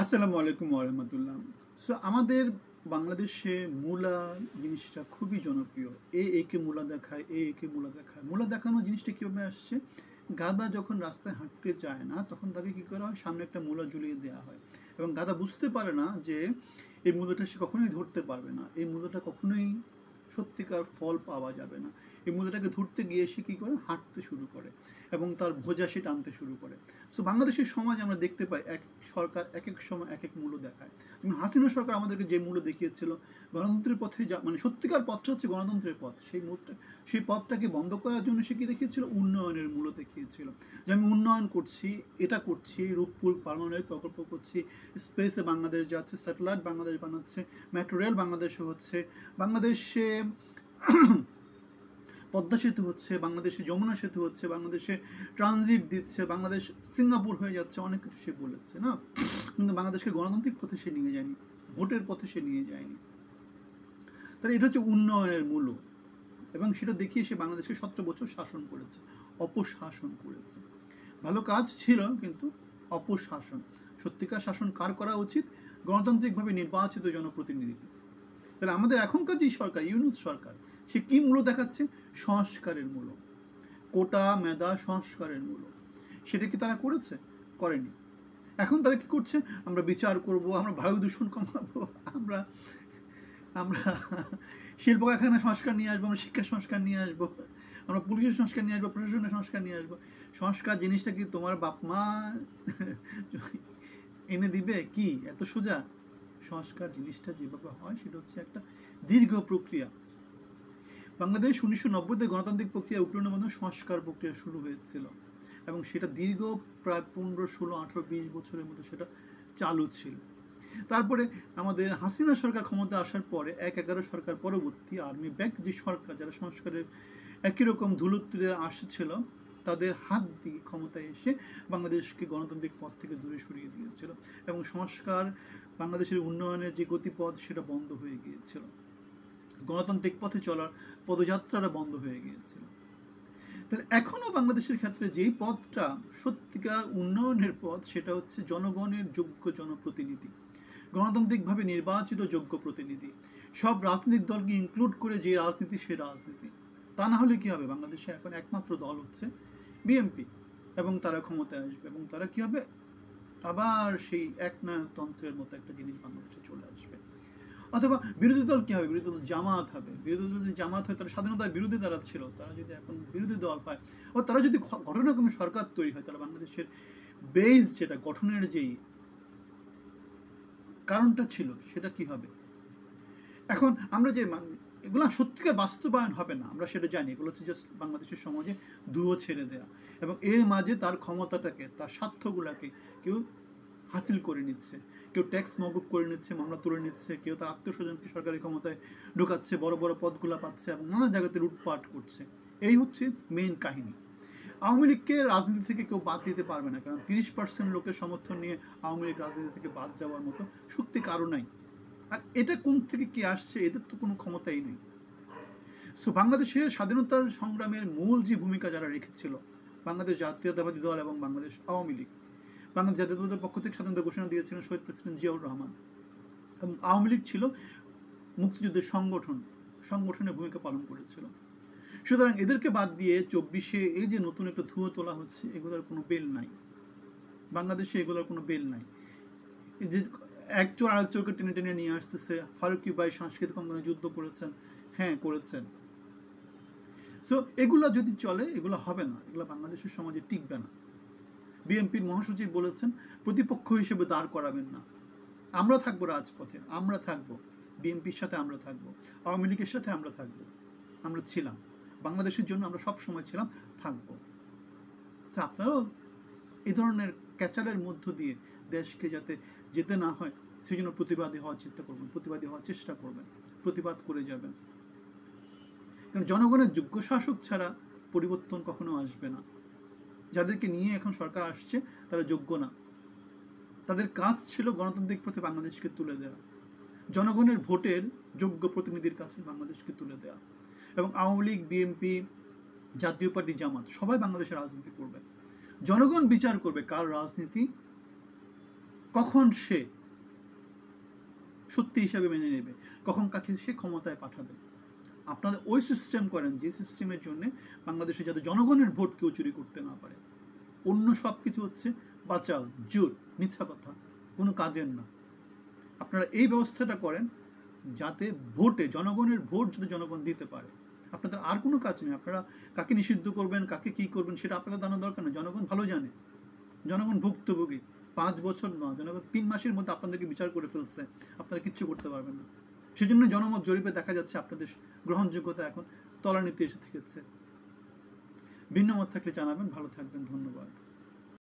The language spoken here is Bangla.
আসসালামু আলাইকুম ওরহমতুল্লাহ। সো আমাদের বাংলাদেশে মূলা জিনিসটা খুবই জনপ্রিয়। একে মূলা দেখায়, একে মূলা দেখায়। মূলা দেখানো জিনিসটা কীভাবে আসছে? গাধা যখন রাস্তায় হাঁটতে চায় না, তখন তাকে কী করা হয়? সামনে একটা মূলা ঝুলিয়ে দেওয়া হয়। এবং গাধা বুঝতে পারে না যে এই মূলাটা সে কখনোই ধরতে পারবে না। এই মূলাটা কখনোই সত্যিকার ফল পাওয়া যাবে না। এই মূলাটাকে ধরতে গিয়ে সে কী করে? হাঁটতে শুরু করে এবং তার ভোজা সে টানতে শুরু করে। সো বাংলাদেশের সমাজ আমরা দেখতে পাই এক সরকার এক এক সময় এক এক মূল্য দেখায়। যেমন হাসিনা সরকার আমাদেরকে যে মূল্য দেখিয়েছিল গণতন্ত্রের পথে মানে সত্যিকার পথটা হচ্ছে গণতন্ত্রের পথ, সেই পথটাকে বন্ধ করার জন্য সে কি দেখিয়েছিল? উন্নয়নের মূল্য দেখিয়েছিল যে আমি উন্নয়ন করছি, এটা করছি, রূপপুর পারমাণবিক প্রকল্প করছি, স্পেসে বাংলাদেশ যাচ্ছে, স্যাটেলাইট বাংলাদেশ বানাচ্ছে, মেট্রো রেল বাংলাদেশে হচ্ছে, বাংলাদেশে পদ্মা সেতু হচ্ছে, বাংলাদেশে যমুনা সেতু হচ্ছে, বাংলাদেশে ট্রানজিট দিচ্ছে, বাংলাদেশ সিঙ্গাপুর হয়ে যাচ্ছে, অনেক কিছু সে বলেছে না। কিন্তু বাংলাদেশকে গণতান্ত্রিক পথে সে নিয়ে যায়নি, ভোটের পথে সে নিয়ে যায়নি। তাহলে এটা হচ্ছে উন্নয়নের মূল, এবং সেটা দেখিয়ে সে বাংলাদেশকে 17 বছর শাসন করেছে, অপশাসন করেছে। ভালো কাজ ছিল, কিন্তু অপশাসন। সত্যিকার শাসন কার করা উচিত? গণতান্ত্রিকভাবে নির্বাচিত জনপ্রতিনিধি। তাহলে আমাদের এখনকার যে সরকার, ইউনূস সরকার, সে কি মূল্য দেখাচ্ছে? সংস্কারের মূল্য, কোটা মেধা সংস্কারের মূল্য। সেটা কি তারা করেছে? করেনি। এখন তারা কি করছে? আমরা বিচার করব, আমরা বায়ু দূষণ কমাবো, আমরা আমরা শিল্প কারখানা সংস্কার নিয়ে আসবো, আমরা শিক্ষা সংস্কার নিয়ে আসবো, আমরা পুলিশের সংস্কার নিয়ে আসবো, প্রশাসনের সংস্কার নিয়ে আসবো। সংস্কার জিনিসটা কি তোমার বাপ মা এনে দিবে? কি এত সোজা? সংস্কার জিনিসটা যেভাবে হয় সেটা হচ্ছে একটা দীর্ঘ প্রক্রিয়া। বাংলাদেশ 1990-তে গণতান্ত্রিক প্রক্রিয়া উত্তরণের মধ্যে সংস্কার প্রক্রিয়া শুরু হয়েছিল, এবং সেটা দীর্ঘ প্রায় 15, 16, 18, 20 বছরের মতো সেটা চালু ছিল। তারপরে আমাদের হাসিনা সরকার ক্ষমতা আসার পরে 1-11 সরকার পরবর্তী আর্মি ব্যাক যে সরকার, যারা সংস্কারের একই রকম ধুলোত্তরে আসছিল, তাদের হাত দিয়ে ক্ষমতায় এসে বাংলাদেশকে গণতান্ত্রিক পথ থেকে দূরে সরিয়ে দিয়েছিল, এবং সংস্কার বাংলাদেশের উন্নয়নের যে গতিপথ সেটা বন্ধ হয়ে গিয়েছিল। গণতান্ত্রিক পথে চলার পদযাত্রাটা বন্ধ হয়ে গিয়েছিল। তাহলে এখনও বাংলাদেশের ক্ষেত্রে যেই পথটা সত্যিকার উন্নয়নের পথ, সেটা হচ্ছে জনগণের যোগ্য জনপ্রতিনিধি, গণতান্ত্রিকভাবে নির্বাচিত যোগ্য প্রতিনিধি, সব রাজনৈতিক দলকে ইনক্লুড করে যে রাজনীতি, সে রাজনীতি। তা না হলে কী হবে? বাংলাদেশে এখন একমাত্র দল হচ্ছে বিএনপি, এবং তারা ক্ষমতায় আসবে, এবং তারা কী হবে? আবার সেই একনায়কতন্ত্রের মতো একটা জিনিস বাংলাদেশে চলে আসবে। অথবা বিরোধী দল কী হবে? বিরোধী দল জামাত হবে। বিরোধী দল যদি জামাত হয়, তারা স্বাধীনতার বিরোধী দ্বারা ছিল, তারা যদি এখন বিরোধী দল হয়, ও তারা যদি ঘটনাক্রমে সরকার তৈরি হয়, তাহলে বাংলাদেশের বেস যেটা গঠনের যেই কারণটা ছিল, সেটা কি হবে? এখন আমরা যে এগুলো সত্যিকার বাস্তবায়ন হবে না, আমরা সেটা জানি। এগুলো হচ্ছে জাস্ট বাংলাদেশের সমাজে ধুয়ো ছেড়ে দেওয়া, এবং এর মাঝে তার ক্ষমতাটাকে, তার স্বার্থগুলোকে কেউ হাসিল করে নিচ্ছে, কেউ ট্যাক্স মকুব করে নিচ্ছে, মামলা তুলে নিচ্ছে, কেউ তার আত্মীয় স্বজনকে সরকারি ক্ষমতায় ঢোকাচ্ছে, বড় বড় পদগুলো পাচ্ছে, এবং নানা জায়গাতে লুটপাট করছে। এই হচ্ছে মেইন কাহিনী। আওয়ামী লীগকে রাজনীতি থেকে কেউ বাদ দিতে পারবে না, কারণ 30% লোকের সমর্থন নিয়ে আওয়ামী লীগ রাজনীতি থেকে বাদ যাওয়ার মতো শক্তি কারো নাই। আর এটা কোন থেকে কি আসছে? এদের তো কোনো ক্ষমতাই নেই। সো বাংলাদেশের স্বাধীনতার সংগ্রামের মূল যে ভূমিকা যারা রেখেছিল, বাংলাদেশ জাতীয়তাবাদী দল এবং বাংলাদেশ আওয়ামী লীগ, বাংলাদেশ জাতীয়তাবাদী দলের পক্ষ থেকে স্বাধীনতা ঘোষণা দিয়েছিলেন শহীদ প্রেসিডেন্ট জিয়াউর রহমান, এবং আওয়ামী লীগ ছিল মুক্তিযুদ্ধের সংগঠনের ভূমিকা পালন করেছিল। সুতরাং এদেরকে বাদ দিয়ে 24-এ এই যে নতুন একটা ধুয়ো তোলা হচ্ছে, এগুলোর কোনো বেল নাই বাংলাদেশে, এগুলোর কোনো বেল নাই। যে এক চোর আরেক চোরকে টেনে টেনে নিয়ে আসতেছে। ফারুকী ভাই সাংস্কৃতিক অঙ্গনে যুদ্ধ করেছেন, হ্যাঁ করেছেন। সো এগুলো যদি চলে, এগুলো হবে না, এগুলো বাংলাদেশের সমাজে টিকবে না। বিএনপির মহাসচিব বলেছেন, প্রতিপক্ষ হিসেবে দাঁড় করাবেন না। আমরা থাকবো রাজপথে, আমরা থাকবো বিএনপির সাথে, আমরা থাকবো আওয়ামী লীগের সাথে, আমরা থাকবো, আমরা ছিলাম, বাংলাদেশের জন্য আমরা সব সময় ছিলাম, থাকবো। আপনারাও এই ধরনের ক্যাচারের মধ্য দিয়ে দেশকে যাতে যেতে না হয়, সেই জন্য প্রতিবাদী হওয়ার চেষ্টা করবেন, প্রতিবাদ করে যাবেন। কারণ জনগণের যোগ্য শাসক ছাড়া পরিবর্তন কখনো আসবে না। যাদেরকে নিয়ে এখন সরকার আসছে, তারা যোগ্য না। তাদের কাজ ছিল গণতান্ত্রিক পথে বাংলাদেশকে তুলে দেওয়া, জনগণের ভোটের যোগ্য প্রতিনিধির কাছে বাংলাদেশকে তুলে দেওয়া। এবং আওয়ামী লীগ, বিএনপি, জাতীয় পার্টি, জামাত সবাই বাংলাদেশে রাজনীতি করবে। জনগণ বিচার করবে কার রাজনীতি কখন সে সত্যি হিসাবে মেনে নেবে, কখন কাকে সে ক্ষমতায় পাঠাবে। আপনারা ওই সিস্টেম করেন যে সিস্টেমের জন্য বাংলাদেশে যাতে জনগণের ভোট কেউ চুরি করতে না পারে। অন্য সব কিছু হচ্ছে বাচাল, জোর, মিথ্যা কথা, কোনো কাজের না। আপনারা এই ব্যবস্থাটা করেন যাতে ভোটে, জনগণের ভোট যাতে জনগণ দিতে পারে। আপনাদের আর কোনো কাজ নেই। আপনারা কাকে নিষিদ্ধ করবেন, কাকে কী করবেন সেটা আপনাদের জানার দরকার না। জনগণ ভালো জানে, জনগণ ভুক্তভোগী। 5 বছর না, জনগণ 3 মাসের মধ্যে আপনাদেরকে বিচার করে ফেলছে, আপনারা কিচ্ছু করতে পারবেন না। সেজন্য জনমত জরিপে দেখা যাচ্ছে আপনাদের গ্রহণযোগ্যতা এখন তলানিতে এসে থেকেছে। ভিন্ন মত থাকলে জানাবেন। ভালো থাকবেন, ধন্যবাদ।